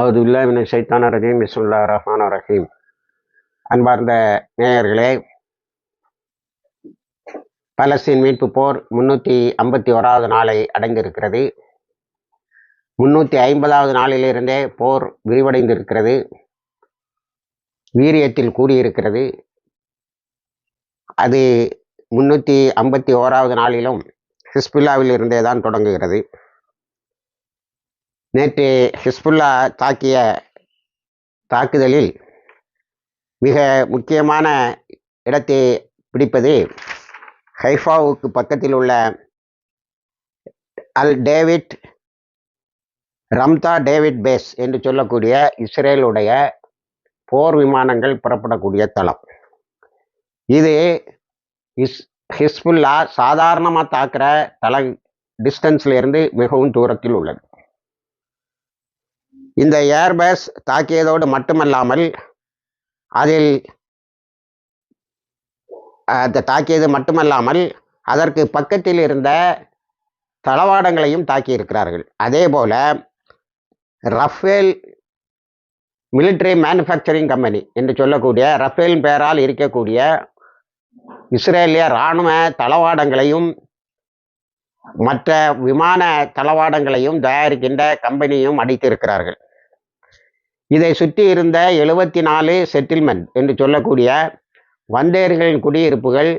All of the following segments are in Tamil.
அவுதுபில்லாஹி மினஷ் ஷைத்தானிர் ரஜீம். பிஸ்மில்லாஹிர் ரஹ்மானிர் ரஹீம். அன்பார்ந்த நேயர்களே, பலஸ்தீன் மீட்பு போர் 351வது நாளை அடைந்திருக்கிறது. 350வது நாளிலிருந்தே போர் விரிவடைந்திருக்கிறது, வீரியத்தில் கூடியிருக்கிறது. அது 351வது நாளிலும் ஹிஸ்புல்லாவில் இருந்தே தான் தொடங்குகிறது. நேற்று ஹிஸ்புல்லா தாக்கிய தாக்குதலில் மிக முக்கியமான இடத்தை பிடிப்பது ஹைஃபாவுக்கு பக்கத்தில் உள்ள அல் டேவிட் ரம்தா டேவிட் பேஸ் என்று சொல்லக்கூடிய இஸ்ரேலுடைய போர் விமானங்கள் புறப்படக்கூடிய தளம். இது ஹிஸ்புல்லா சாதாரணமாக தாக்குற தள டிஸ்டன்ஸ்ல இருந்து மிகவும் தூரத்தில் உள்ளது. இந்த ஏர்பேஸ் தாக்கியதோடு மட்டுமல்லாமல் அதற்கு பக்கத்தில் இருந்த தளவாடங்களையும் தாக்கியிருக்கிறார்கள். அதே போல ரஃபேல் மிலிட்ரி மேனுஃபேக்சரிங் கம்பெனி என்று சொல்லக்கூடிய ரஃபேல் பெயரால் இருக்கக்கூடிய இஸ்ரேலிய இராணுவ தளவாடங்களையும் மற்ற விமான தளவாடங்களையும் தயாரிக்கின்ற கம்பெனியும் அடித்திருக்கிறார்கள். இதை சுற்றி இருந்த 74 செட்டில்மெண்ட் என்று சொல்லக்கூடிய வந்தேர்களின் குடியிருப்புகள்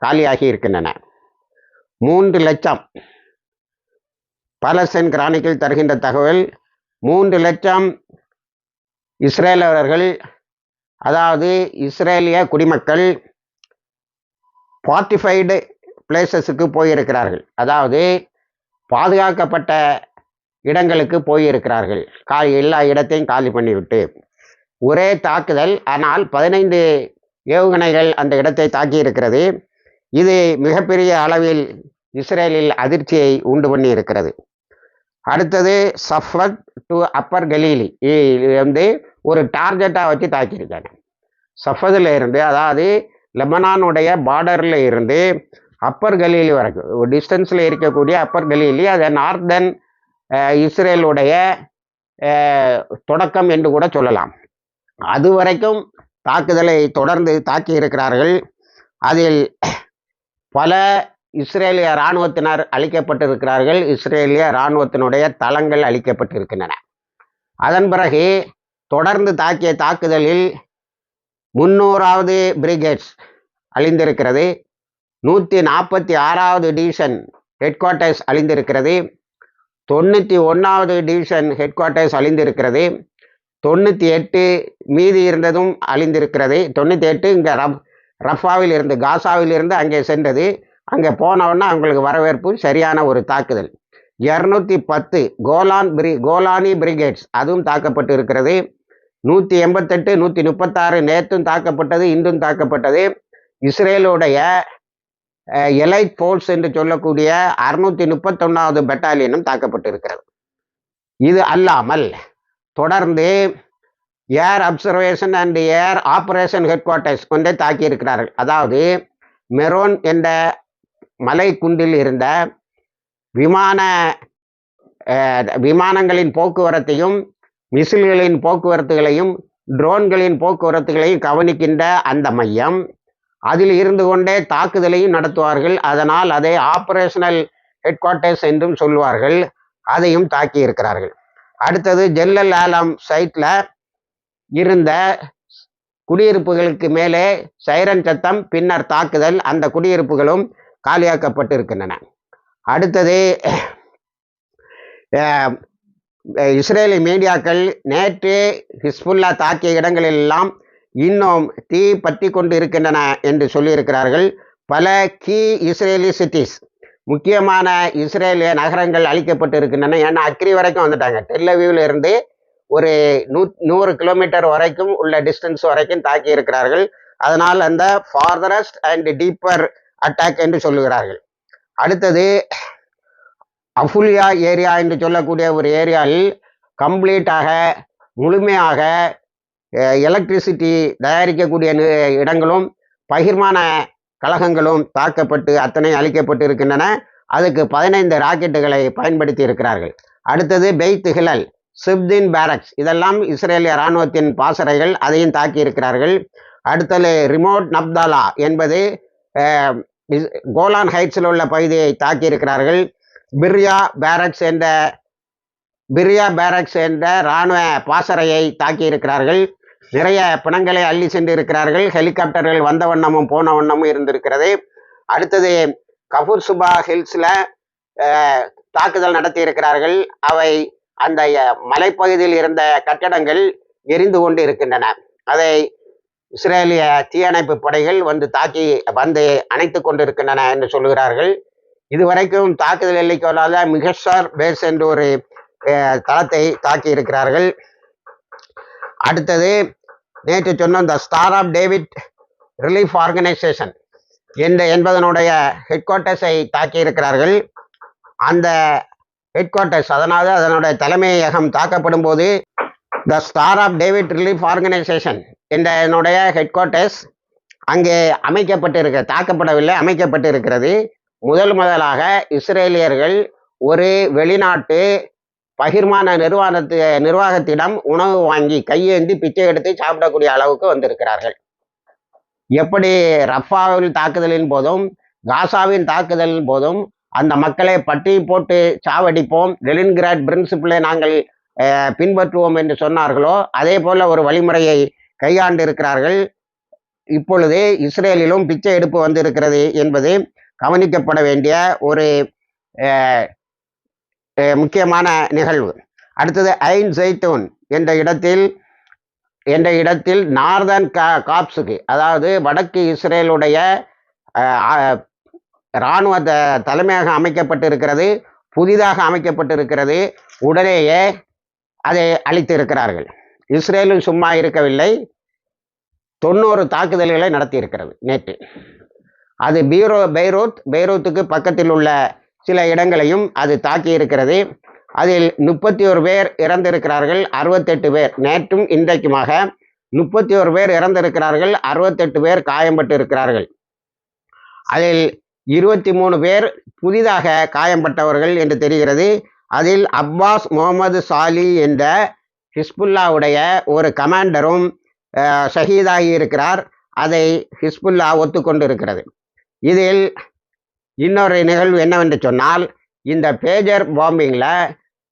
காலியாகி இருக்கின்றன. 3 லட்சம் பலஸ்தீன் கிரானிக்கில் தருகின்ற தகவல், 3 லட்சம் இஸ்ரேலர்கள், அதாவது இஸ்ரேலிய குடிமக்கள் ஃபார்ட்டிஃபைடு பிளேசஸுக்கு போயிருக்கிறார்கள், அதாவது பாதுகாக்கப்பட்ட இடங்களுக்கு போயிருக்கிறார்கள். எல்லா இடத்தையும் காலி பண்ணிவிட்டு ஒரே தாக்குதல். ஆனால் 15 ஏவுகணைகள் அந்த இடத்தை தாக்கி இருக்கிறது. இது மிகப்பெரிய அளவில் இஸ்ரேலில் அதிர்ச்சியை உண்டு பண்ணி இருக்கிறது. அடுத்தது சஃபத் டு அப்பர் கலீலி ஒரு டார்கெட்டாக வச்சு தாக்கியிருக்காங்க. சஃபதில் இருந்து, அதாவது லெபனானுடைய பார்டரில் இருந்து அப்பர் கலீலி வரைக்கும் ஒரு டிஸ்டன்ஸில் இருக்கக்கூடிய அப்பர் கலீலி, அதை நார்தன் இஸ்ரேலுடைய தொடக்கம் என்று கூட சொல்லலாம். அது வரைக்கும் தாக்குதலை தொடர்ந்து தாக்கி இருக்கிறார்கள். அதில் பல இஸ்ரேலிய இராணுவத்தினர் அழிக்கப்பட்டிருக்கிறார்கள். இஸ்ரேலிய இராணுவத்தினுடைய தளங்கள் அழிக்கப்பட்டிருக்கின்றன. அதன் பிறகு தொடர்ந்து தாக்கிய தாக்குதலில் 300வது பிரிகேட்ஸ் அழிந்திருக்கிறது. 146வது டிவிஷன் ஹெட் குவார்ட்டர்ஸ் அழிந்திருக்கிறது. 91வது டிவிஷன் ஹெட் குவார்ட்டர்ஸ் அழிந்திருக்கிறது. 98 மீதி இருந்ததும் அழிந்திருக்கிறது. 98 இங்கே ரஃபாவில் இருந்து, காசாவில் இருந்து அங்கே சென்றது. அங்கே போனவுடனே அவங்களுக்கு வரவேற்பு, சரியான ஒரு தாக்குதல். 210 கோலானி பிரிகேட்ஸ் அதுவும் தாக்கப்பட்டு இருக்கிறது. 188 136 நேற்றும் தாக்கப்பட்டது, இன்றும் தாக்கப்பட்டது. இஸ்ரேலுடைய எலைட் ஃபோர்ஸ் என்று சொல்லக்கூடிய 631வது பெட்டாலியனும் தாக்கப்பட்டிருக்கிறது. இது அல்லாமல் தொடர்ந்து air observation and air operation headquarters கொண்டே தாக்கியிருக்கிறார்கள். அதாவது மெரோன் என்ற மலை குன்றில் இருந்த விமானங்களின் போக்குவரத்தையும், மிசில்களின் போக்குவரத்துகளையும், ட்ரோன்களின் போக்குவரத்துகளையும் கவனிக்கின்ற அந்த மையம், அதில் இருந்து கொண்டே தாக்குதலையும் நடத்துவார்கள். அதனால் அதை ஆப்ரேஷனல் ஹெட் குவார்ட்டர்ஸ் என்றும் சொல்வார்கள். அதையும் தாக்கி இருக்கிறார்கள். அடுத்தது ஜெல்லல் ஆலம் சைட்டில் இருந்த குடியிருப்புகளுக்கு மேலே சைரன் சத்தம், பின்னர் தாக்குதல். அந்த குடியிருப்புகளும் காலியாக்கப்பட்டு இருக்கின்றன. அடுத்தது இஸ்ரேலி மீடியாக்கள் நேற்று ஹிஸ்புல்லா தாக்கிய இடங்களெல்லாம் இன்னும் தீ பற்றி கொண்டு இருக்கின்றன என்று சொல்லியிருக்கிறார்கள். பல கீ இஸ்ரேலி சிட்டிஸ், முக்கியமான இஸ்ரேலிய நகரங்கள் அழிக்கப்பட்டு இருக்கின்றன. ஏன்னா அக்ரி வரைக்கும் வந்துட்டாங்க. டெல்லவியூவில் இருந்து ஒரு 100 கிலோமீட்டர் வரைக்கும் உள்ள டிஸ்டன்ஸ் வரைக்கும் தாக்கி இருக்கிறார்கள். அதனால் அந்த ஃபார்தரஸ்ட் அண்ட் டீப்பர் அட்டாக் என்று சொல்லுகிறார்கள். அடுத்தது அஃபுலியா ஏரியா என்று சொல்லக்கூடிய ஒரு ஏரியாவில் கம்ப்ளீட்டாக முழுமையாக எலக்ட்ரிசிட்டி தயாரிக்கக்கூடிய இடங்களும் பகிர்மான கழகங்களும் தாக்கப்பட்டு அத்தனை அழிக்கப்பட்டு இருக்கின்றன. அதுக்கு 15 ராக்கெட்டுகளை பயன்படுத்தி இருக்கிறார்கள். அடுத்தது பெய்த் ஹிலல் சிப்தின் பேரக்ஸ் இதெல்லாம் இஸ்ரேலிய இராணுவத்தின் பாசறைகள், அதையும் தாக்கி இருக்கிறார்கள். அடுத்தது ரிமோட் நப்தாலா என்பது கோலான் ஹைட்ஸில் உள்ள பகுதியை தாக்கி இருக்கிறார்கள். பிர்யா பேரக்ஸ் என்ற இராணுவ பாசறையை தாக்கி இருக்கிறார்கள். நிறைய பிணங்களை அள்ளி சென்று இருக்கிறார்கள். ஹெலிகாப்டர்கள் வந்த வண்ணமும் போன வண்ணமும் இருந்திருக்கிறது. அடுத்தது கபூர் சுபா ஹில்ஸில் தாக்குதல் நடத்தி இருக்கிறார்கள். அவை அந்த மலைப்பகுதியில் இருந்த கட்டடங்கள் எரிந்து கொண்டு இருக்கின்றன. அதை இஸ்ரேலிய தீயணைப்பு படைகள் வந்து அணைத்து கொண்டிருக்கின்றன என்று சொல்லுகிறார்கள். இதுவரைக்கும் தாக்குதல் எல்லைக்கு மிகசார் பேஸ் என்று ஒரு தளத்தை தாக்கி இருக்கிறார்கள். அடுத்தது நேற்று சொன்ன இந்த star of David relief organisation என்பதனுடைய ஹெட் குவார்ட்டர்ஸை தாக்கி இருக்கிறார்கள். அந்த ஹெட் குவார்ட்டர்ஸ், அதாவது அதனுடைய தலைமையகம் தாக்கப்படும் போது the star of David relief organisation என்னுடைய ஹெட் குவார்ட்டர்ஸ் அங்கே தாக்கப்படவில்லை, அமைக்கப்பட்டிருக்கிறது. முதலாக இஸ்ரேலியர்கள் ஒரு வெளிநாட்டு பகிர்மான நிர்வாகத்திடம் உணவு வாங்கி கையேந்தி பிச்சை எடுத்து சாப்பிடக்கூடிய அளவுக்கு வந்திருக்கிறார்கள். எப்படி ரஃபாவில் தாக்குதலின் போதும் காசாவின் தாக்குதலின் போதும் அந்த மக்களை பட்டி போட்டு சாவடிப்போம், லெனின்கிராட் பிரின்சிபிளை நாங்கள் பின்பற்றுவோம் என்று சொன்னார்களோ அதே போல ஒரு வழிமுறையை கையாண்டு இருக்கிறார்கள். இப்பொழுது இஸ்ரேலிலும் பிச்சை எடுப்பு வந்திருக்கிறது என்பது கவனிக்கப்பட வேண்டிய ஒரு முக்கியமான நிகழ்வு. அடுத்தது ஐன் ஜெய்தூன் என்ற இடத்தில் நார்தன் காப்ஸுக்கு, அதாவது வடக்கு இஸ்ரேலுடைய இராணுவ தலைமையகம் அமைக்கப்பட்டிருக்கிறது, புதிதாக அமைக்கப்பட்டிருக்கிறது. உடனேயே அதை அழித்து இருக்கிறார்கள். இஸ்ரேலும் சும்மா இருக்கவில்லை, 90 தாக்குதல்களை நடத்தியிருக்கிறது நேற்று. அது பெய்ரூத்துக்கு பக்கத்தில் உள்ள சில இடங்களையும் அது தாக்கி இருக்கிறது. அதில் 31 பேர் இறந்திருக்கிறார்கள், 68 பேர் நேற்றும் இன்றைக்குமாக 31 பேர் இறந்திருக்கிறார்கள், 68 பேர் காயம்பட்டு இருக்கிறார்கள். அதில் 23 பேர் புதிதாக காயம்பட்டவர்கள் என்று தெரிகிறது. அதில் அப்பாஸ் முகமது சாலி என்ற ஹிஸ்புல்லாவுடைய ஒரு கமாண்டரும் ஷஹீதாகி இருக்கிறார். அதை ஹிஸ்புல்லா ஒத்துக்கொண்டு இருக்கிறது. இதில் இன்னொரு நிகழ்வு என்னவென்று சொன்னால், இந்த பேஜர் பாம்பிங்கில்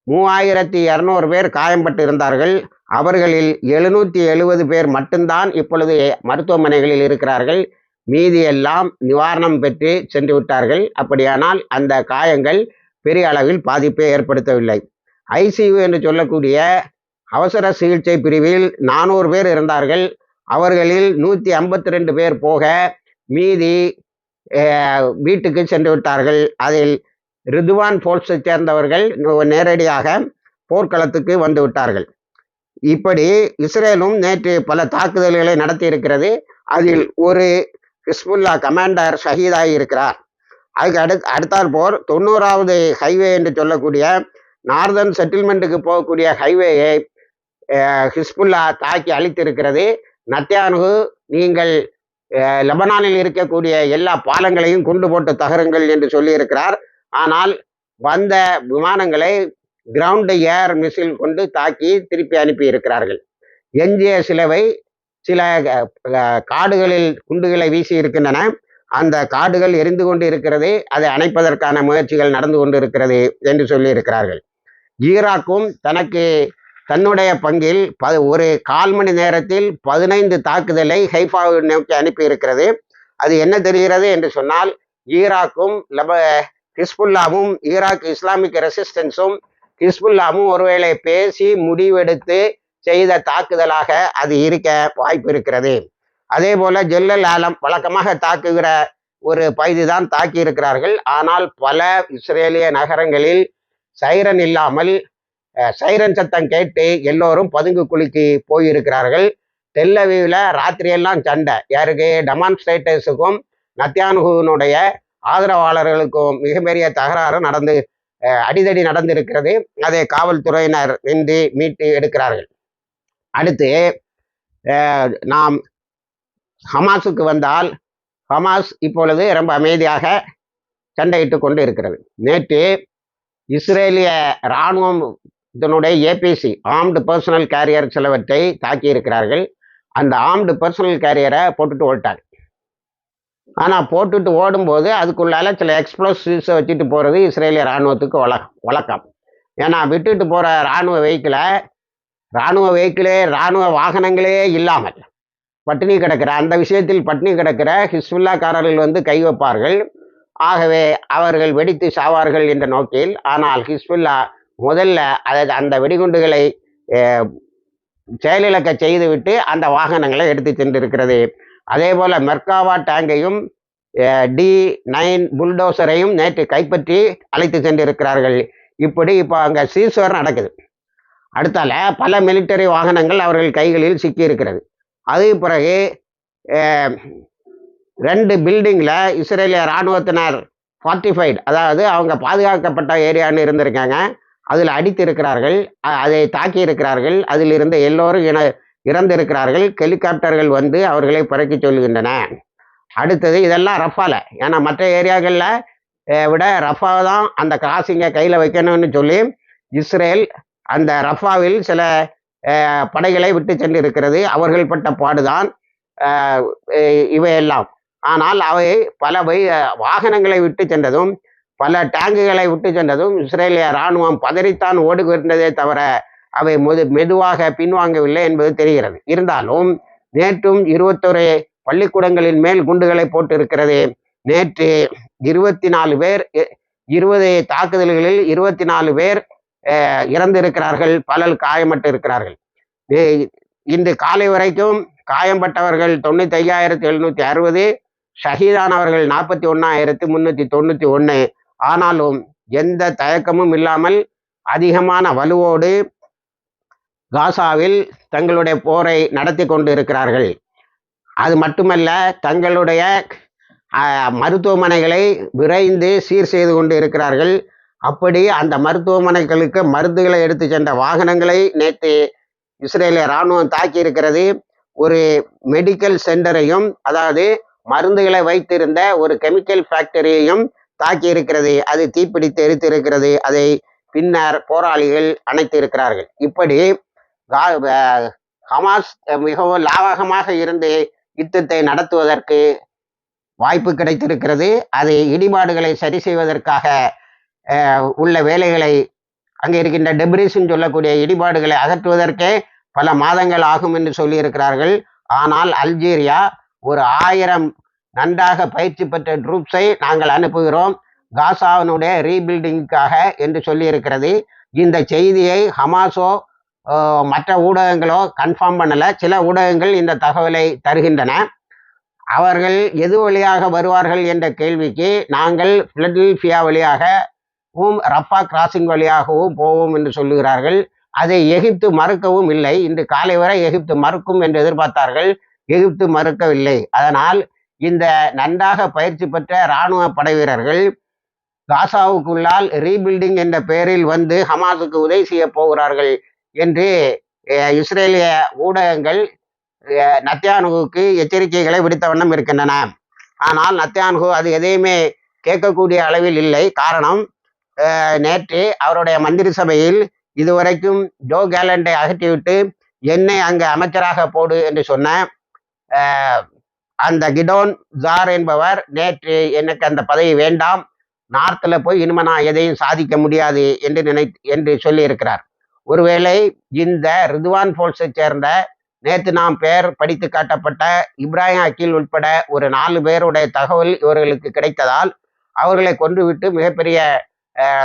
3200 பேர் காயம்பட்டு இருந்தார்கள். அவர்களில் 770 பேர் மட்டும்தான் இப்பொழுது மருத்துவமனைகளில் இருக்கிறார்கள். மீதி எல்லாம் நிவாரணம் பெற்று சென்று விட்டார்கள். அப்படியானால் அந்த காயங்கள் பெரிய அளவில் பாதிப்பை ஏற்படுத்தவில்லை. ஐசியு என்று சொல்லக்கூடிய அவசர சிகிச்சை பிரிவில் 400 பேர் இருந்தார்கள். அவர்களில் 152 பேர் போக மீதி வீட்டுக்கு சென்று விட்டார்கள். அதில் ரிதுவான் போர்ஸை சேர்ந்தவர்கள் நேரடியாக போர்க்களத்துக்கு வந்து விட்டார்கள். இப்படி இஸ்ரேலும் நேற்று பல தாக்குதல்களை நடத்தி இருக்கிறது. அதில் ஒரு ஹிஸ்புல்லா கமாண்டர் ஷஹீதாகி இருக்கிறார். அதுக்கு அடுத்தால் போர் 90வது ஹைவே என்று சொல்லக்கூடிய நார்தன் செட்டில்மெண்ட்டுக்கு போகக்கூடிய ஹைவேயை ஹிஸ்புல்லா தாக்கி அழித்திருக்கிறது. நத்யானு, நீங்கள் லெபனானில் இருக்கக்கூடிய எல்லா பாலங்களையும் குண்டு போட்டு தகருங்கள் என்று சொல்லியிருக்கிறார். ஆனால் வந்த விமானங்களை கிரவுண்ட் ஏர் மிசைல் கொண்டு தாக்கி திருப்பி அனுப்பி இருக்கிறார்கள். எஞ்சிய சில காடுகளில் குண்டுகளை வீசி இருக்கின்றன. அந்த காடுகள் எரிந்து கொண்டு இருக்கிறது. அதை அணைப்பதற்கான முயற்சிகள் நடந்து கொண்டு இருக்கிறது என்று சொல்லியிருக்கிறார்கள். ஈராக்கும் தன்னுடைய பங்கில் ஒரு 1/4 மணி நேரத்தில் 15 தாக்குதலை ஹைஃபாவை நோக்கி அனுப்பி இருக்கிறது. அது என்ன தெரிகிறது என்று சொன்னால், ஈராக்கும் ஹிஸ்புல்லாவும் ஈராக் இஸ்லாமிக் ரெசிஸ்டன்ஸும் ஹிஸ்புல்லாவும் ஒருவேளை பேசி முடிவெடுத்து செய்த தாக்குதலாக அது இருக்க வாய்ப்பு இருக்கிறது. அதே போல ஜெல்லல் ஆலம் வழக்கமாக தாக்குகிற ஒரு பகுதி தான் தாக்கி இருக்கிறார்கள். ஆனால் பல இஸ்ரேலிய நகரங்களில் சைரன் இல்லாமல் சைரன் சத்தம் கேட்டு எல்லோரும் பதுங்கு குழிக்கு போயிருக்கிறார்கள். டெல்லவீவில் ராத்திரியெல்லாம் சண்டை. யாருக்கு? டெமான்ஸ்ட்ரேட்டர்ஸுக்கும் நத்யானுடைய ஆதரவாளர்களுக்கும் மிகப்பெரிய தகராறு அடிதடி நடந்திருக்கிறது. அதை காவல்துறையினர் மீட்டு எடுக்கிறார்கள். அடுத்து நாம் ஹமாஸுக்கு வந்தால், ஹமாஸ் இப்பொழுது ரொம்ப அமைதியாக சண்டையிட்டு கொண்டு இருக்கிறது. நேற்று இஸ்ரேலிய இராணுவம் இதனுடைய ஏபிசி ஆர்ம்டு பர்சனல் கேரியர் சிலவற்றை தாக்கி இருக்கிறார்கள். அந்த ஆர்ம்டு பர்சனல் கேரியரை போட்டுட்டு ஓட்டாங்க. ஆனால் போட்டுட்டு ஓடும்போது அதுக்குள்ளால சில எக்ஸ்ப்ளோசிவ்ஸை வச்சுட்டு போகிறது இஸ்ரேலிய இராணுவத்துக்கு வழக்கம். ஏன்னா விட்டுட்டு போகிற இராணுவ வெஹிக்கிளே இராணுவ வாகனங்களே இல்லாமல் பட்டினி கிடக்கிற அந்த விஷயத்தில் பட்டினி கிடக்கிற ஹிஸ்புல்லாக்காரர்கள் வந்து கை வைப்பார்கள். ஆகவே அவர்கள் வெடித்து சாவார்கள் என்ற நோக்கில். ஆனால் ஹிஸ்புல்லா முதல்ல அந்த வெடிகுண்டுகளை செயலிழக்க செய்துவிட்டு அந்த வாகனங்களை எடுத்து சென்றிருக்கிறது. அதே போல் மெர்காவா டேங்கையும் D9 புல்டோசரையும் நேற்று கைப்பற்றி அழைத்து சென்றிருக்கிறார்கள். இப்படி இப்போ அங்கே சீஸ்வர் நடக்குது. அடுத்தால பல மிலிட்டரி வாகனங்கள் அவர்கள் கைகளில் சிக்கியிருக்கிறது. அது பிறகு 2 பில்டிங்கில் இஸ்ரேலிய இராணுவத்தினர் ஃபார்ட்டிஃபைடு, அதாவது அவங்க பாதுகாக்கப்பட்ட ஏரியான்னு இருந்திருக்காங்க, அதில் அடித்து இருக்கிறார்கள், அதை தாக்கி இருக்கிறார்கள். அதில் இருந்த எல்லோரும் இறந்திருக்கிறார்கள். ஹெலிகாப்டர்கள் வந்து அவர்களை பிறக்கி சொல்கின்றன. அடுத்தது இதெல்லாம் ரஃபால, ஏன்னா மற்ற ஏரியாக்களில் விட ரஃபா தான் அந்த கிராசிங்கை கையில் வைக்கணும்னு சொல்லி இஸ்ரேல் அந்த ரஃபாவில் சில படைகளை விட்டு சென்று இருக்கிறது. அவர்கள் பட்ட பாடுதான் இவையெல்லாம். ஆனால் அவை பல வாகனங்களை விட்டு சென்றதும் பல டேங்குகளை விட்டு சென்றதும் இஸ்ரேலிய இராணுவம் பதறித்தான் ஓடுகின்றதே தவிர அவை மெதுவாக பின்வாங்கவில்லை என்பது தெரிகிறது. இருந்தாலும் நேற்றும் 21 பள்ளிக்கூடங்களின் மேல் குண்டுகளை போட்டு இருக்கிறது. நேற்று 24 பேர் 20 தாக்குதல்களில் 24 பேர் இறந்திருக்கிறார்கள், பலர் காயப்பட்டு இருக்கிறார்கள். இன்று காலை வரைக்கும் காயம்பட்டவர்கள் 95,760, ஷஹீதானவர்கள் 41,391. ஆனாலும் எந்த தயக்கமும் இல்லாமல் அதிகமான வலுவோடு காசாவில் தங்களுடைய போரை நடத்தி கொண்டு இருக்கிறார்கள். அது மட்டுமல்ல, தங்களுடைய மருத்துவமனைகளை விரைந்து சீர் செய்து கொண்டு இருக்கிறார்கள். அப்படி அந்த மருத்துவமனைகளுக்கு மருந்துகளை எடுத்து சென்ற வாகனங்களை நேற்று இஸ்ரேலிய இராணுவம் தாக்கி இருக்கிறது. ஒரு மெடிக்கல் சென்டரையும், அதாவது மருந்துகளை வைத்திருந்த ஒரு கெமிக்கல் ஃபேக்டரியையும் தாக்கி இருக்கிறது. அது தீப்பிடித்து எரித்திருக்கிறது. அதை பின்னர் போராளிகள் அணைத்து இருக்கிறார்கள். இப்படி ஹமாஸ் மிகவும் லாவகமாக இருந்து யுத்தத்தை நடத்துவதற்கு வாய்ப்பு கிடைத்திருக்கிறது. அதை இடிபாடுகளை சரி செய்வதற்காக உள்ள வேலைகளை, அங்கே இருக்கின்ற டெப்ரிஸ்ன்னு சொல்லக்கூடிய இடிபாடுகளை அகற்றுவதற்கே பல மாதங்கள் ஆகும் என்று சொல்லியிருக்கிறார்கள். ஆனால் அல்ஜீரியா ஒரு 1000 நன்றாக பயிற்சி பெற்ற ட்ரூப்ஸை நாங்கள் அனுப்புகிறோம் காசாவினுடைய ரீபில்டிங்காக என்று சொல்லியிருக்கிறது. இந்த செய்தியை ஹமாஸோ மற்ற ஊடகங்களோ கன்ஃபார்ம் பண்ணலை. சில ஊடகங்கள் இந்த தகவலை தருகின்றன. அவர்கள் எது வழியாக வருவார்கள் என்ற கேள்விக்கு நாங்கள் பிலடெல்பியா வழியாகவும் ரஃபா கிராசிங் வழியாகவும் போவோம் என்று சொல்லுகிறார்கள். அதை எகிப்து மறுக்கவும் இல்லை. இன்று காலை வரை எகிப்து மறுக்கும் என்று எதிர்பார்த்தார்கள். எகிப்து மறுக்கவில்லை. அதனால் இந்த நன்றாக பயிற்சி பெற்ற இராணுவ படை வீரர்கள் காசாவுக்குள்ளால் ரீபில்டிங் என்ற பெயரில் வந்து ஹமாஸுக்கு உதவி செய்ய போகிறார்கள் என்று இஸ்ரேலிய ஊடகங்கள் நத்தியானுகுவுக்கு எச்சரிக்கைகளை விடுத்த வண்ணம் இருக்கின்றன. ஆனால் நத்தியானுகு அது எதையுமே கேட்கக்கூடிய அளவில் இல்லை. காரணம், நேற்று அவருடைய மந்திரி சபையில் இதுவரைக்கும் ஜோ கேலண்டை அகற்றிவிட்டு என்னை அங்கே அமைச்சராக போடு என்று சொன்ன அந்த கிடோன் ஜார் என்பவர் நேற்று எனக்கு அந்த பதவி வேண்டாம், நார்த்தில் போய் இனிமே நான் எதையும் சாதிக்க முடியாது என்று சொல்லியிருக்கிறார். ஒருவேளை இந்த ரிதுவான் போல்ஸை சேர்ந்த நேற்று நாம் பெயர் படித்து காட்டப்பட்ட இப்ராஹிம் அக்கீல் உட்பட ஒரு 4 பேருடைய தகவல் இவர்களுக்கு கிடைத்ததால் அவர்களை கொன்றுவிட்டு மிகப்பெரிய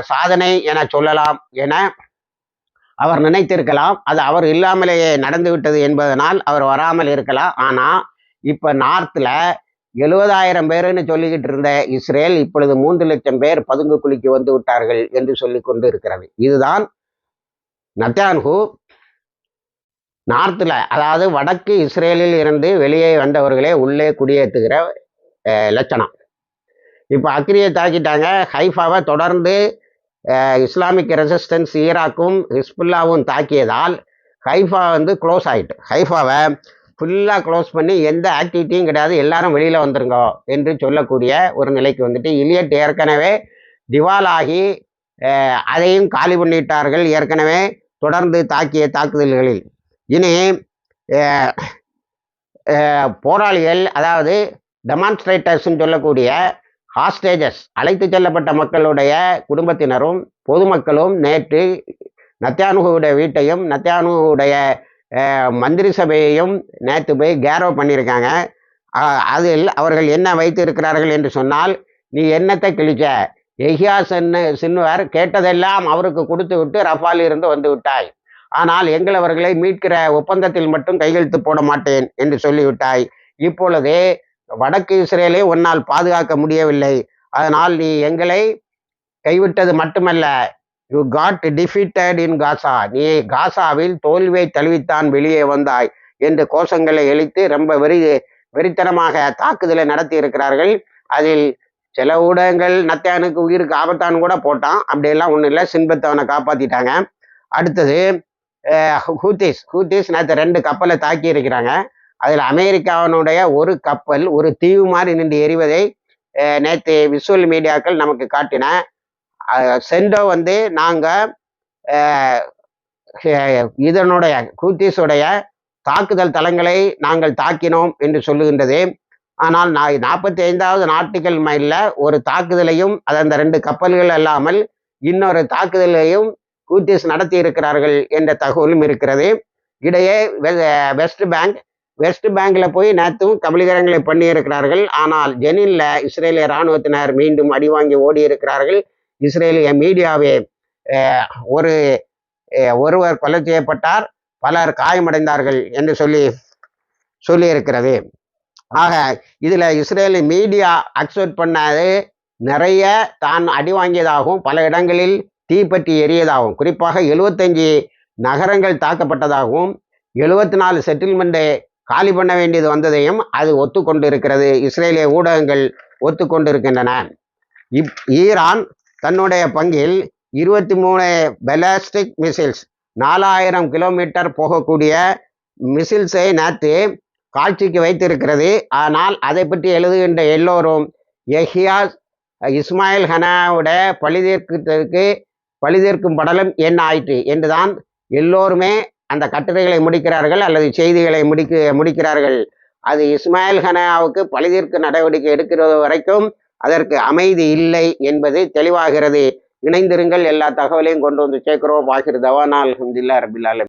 சாதனை என சொல்லலாம் என அவர் நினைத்திருக்கலாம். அது அவர் இல்லாமலேயே நடந்துவிட்டது என்பதனால் அவர் வராமல் இருக்கலாம். ஆனால் இப்போ நார்த்தில் 70,000 பேருன்னு சொல்லிக்கிட்டு இருந்த இஸ்ரேல் இப்பொழுது 3 லட்சம் பேர் பதுங்கு குழிக்கு வந்து விட்டார்கள் என்று சொல்லி கொண்டு இருக்கிறது. இதுதான் நத்தியான்ஹூ நார்த்தில், அதாவது வடக்கு இஸ்ரேலில் இருந்து வெளியே வந்தவர்களே உள்ளே குடியேற்றுகிற லட்சணம். இப்போ அக்ரியை தாக்கிட்டாங்க. ஹைஃபாவை தொடர்ந்து இஸ்லாமிக் ரெசிஸ்டன்ஸ் ஈராக்கும் ஹிஸ்புல்லாவும் தாக்கியதால் ஹைஃபா வந்து க்ளோஸ் ஆகிட்டு, ஹைஃபாவை ஃபுல்லாக க்ளோஸ் பண்ணி எந்த ஆக்டிவிட்டியும் கிடையாது, எல்லாரும் வெளியில் வந்துருங்க என்று சொல்லக்கூடிய ஒரு நிலைக்கு வந்துட்டு இலியட் ஏற்கனவே திவாலாகி அதையும் காலி பண்ணிட்டார்கள். ஏற்கனவே தொடர்ந்து தாக்கிய தாக்குதல்களில். இனி போராளிகள், அதாவது டெமான்ஸ்ட்ரேட்டர்ஸ்ன்னு சொல்லக்கூடிய ஹாஸ்டேஜஸ், அழைத்து செல்லப்பட்ட மக்களுடைய குடும்பத்தினரும் பொதுமக்களும் நேற்று நத்தியானுடைய வீட்டையும் நத்தியானுடைய மந்திரி சபையையும் நேற்று போய் கேரோ பண்ணியிருக்காங்க. அதில் அவர்கள் என்ன வைத்திருக்கிறார்கள் என்று சொன்னால், நீ என்னத்தை கிழிச்ச, எஹியா சின்வர் கேட்டதெல்லாம் அவருக்கு கொடுத்து விட்டு ரஃபால் இருந்து வந்து விட்டாய், ஆனால் அவர்களை மீட்கிற ஒப்பந்தத்தில் மட்டும் கையெழுத்து போட மாட்டேன் என்று சொல்லிவிட்டாய். இப்பொழுது வடக்கு இஸ்ரேலை உன்னால் பாதுகாக்க முடியவில்லை, அதனால் நீ எங்களை கைவிட்டது மட்டுமல்ல, யூ காட் டிஃபீட்டட் இன் காசா, நீ காசாவில் தோல்வியை தழுவித்தான் வெளியே வந்தாய் என்று கோஷங்களை எழுத்து ரொம்ப வெறித்தனமாக தாக்குதலை நடத்தி இருக்கிறார்கள். அதில் சில ஊடகங்கள் நத்தியானுக்கு உயிருக்கு ஆபத்தான்னு கூட போட்டான். அப்படியெல்லாம் ஒன்றும் இல்லை, சின்பத்தை அவனை காப்பாற்றிட்டாங்க. அடுத்தது ஹூத்திஸ் நேற்று 2 கப்பலை தாக்கி இருக்கிறாங்க. அதில் அமெரிக்காவினுடைய ஒரு கப்பல் ஒரு தீவு மாதிரி நின்று எரிவதை நேற்று விஷுவல் மீடியாக்கள் நமக்கு காட்டின. சென்டோ நாங்கள் இதனுடைய ஹூத்திஸுடைய தாக்குதல் தளங்களை நாங்கள் தாக்கினோம் என்று சொல்லுகின்றது. ஆனால் 45வது நாட்டிக்கல் மைலில் ஒரு தாக்குதலையும், அது அந்த 2 கப்பல்கள் அல்லாமல் இன்னொரு தாக்குதலையும் ஹூத்திஸ் நடத்தி இருக்கிறார்கள் என்ற தகவலும் இருக்கிறது. இடையே வெஸ்ட் பேங்கில் போய் நேற்றும் கபலீகரங்களை பண்ணி இருக்கிறார்கள். ஆனால் ஜெனின்ல இஸ்ரேலிய இராணுவத்தினர் மீண்டும் அடி வாங்கி ஓடி இருக்கிறார்கள். இஸ்ரேலிய மீடியாவே ஒருவர் கொலை செய்யப்பட்டார், பலர் காயமடைந்தார்கள் என்று சொல்லி இருக்கிறது. ஆக இதில் இஸ்ரேலி மீடியா அக்செப்ட் பண்ணது நிறைய தான் அடி வாங்கியதாகவும், பல இடங்களில் தீப்பற்றி எரியதாகவும், குறிப்பாக 75 நகரங்கள் தாக்கப்பட்டதாகவும், 74 செட்டில்மெண்ட்டை காலி பண்ண வேண்டியது வந்ததையும் அது ஒத்துக்கொண்டு இருக்கிறது. இஸ்ரேலிய ஊடகங்கள் ஒத்துக்கொண்டு இருக்கின்றன. ஈரான் தன்னுடைய பங்கில் 23 பெலாஸ்டிக் மிசைல்ஸ் 4000 கிலோமீட்டர் போகக்கூடிய மிசில்ஸை நேற்று காட்சிக்கு வைத்திருக்கிறது. ஆனால் அதை பற்றி எழுதுகின்ற எல்லோரும் யஹ்யா இஸ்மாயில் ஹனாவுடைய பழிதீர்க்கும் படலம் என்ன ஆயிற்று என்றுதான் எல்லோருமே அந்த கட்டுரைகளை முடிக்கிறார்கள் அல்லது செய்திகளை முடிக்கிறார்கள். அது இஸ்மாயில் ஹனாவுக்கு பழிதீர்க்க நடவடிக்கை எடுக்கிறது வரைக்கும் அதற்கு அமைதி இல்லை என்பது தெளிவாகிறது. இணைந்திருங்கள், எல்லா தகவலையும் கொண்டு வந்து சேர்க்கிறோம். வாகிர் தவானா அல்ஹம்துலில்லாஹி ரப்பில் ஆலமீன்.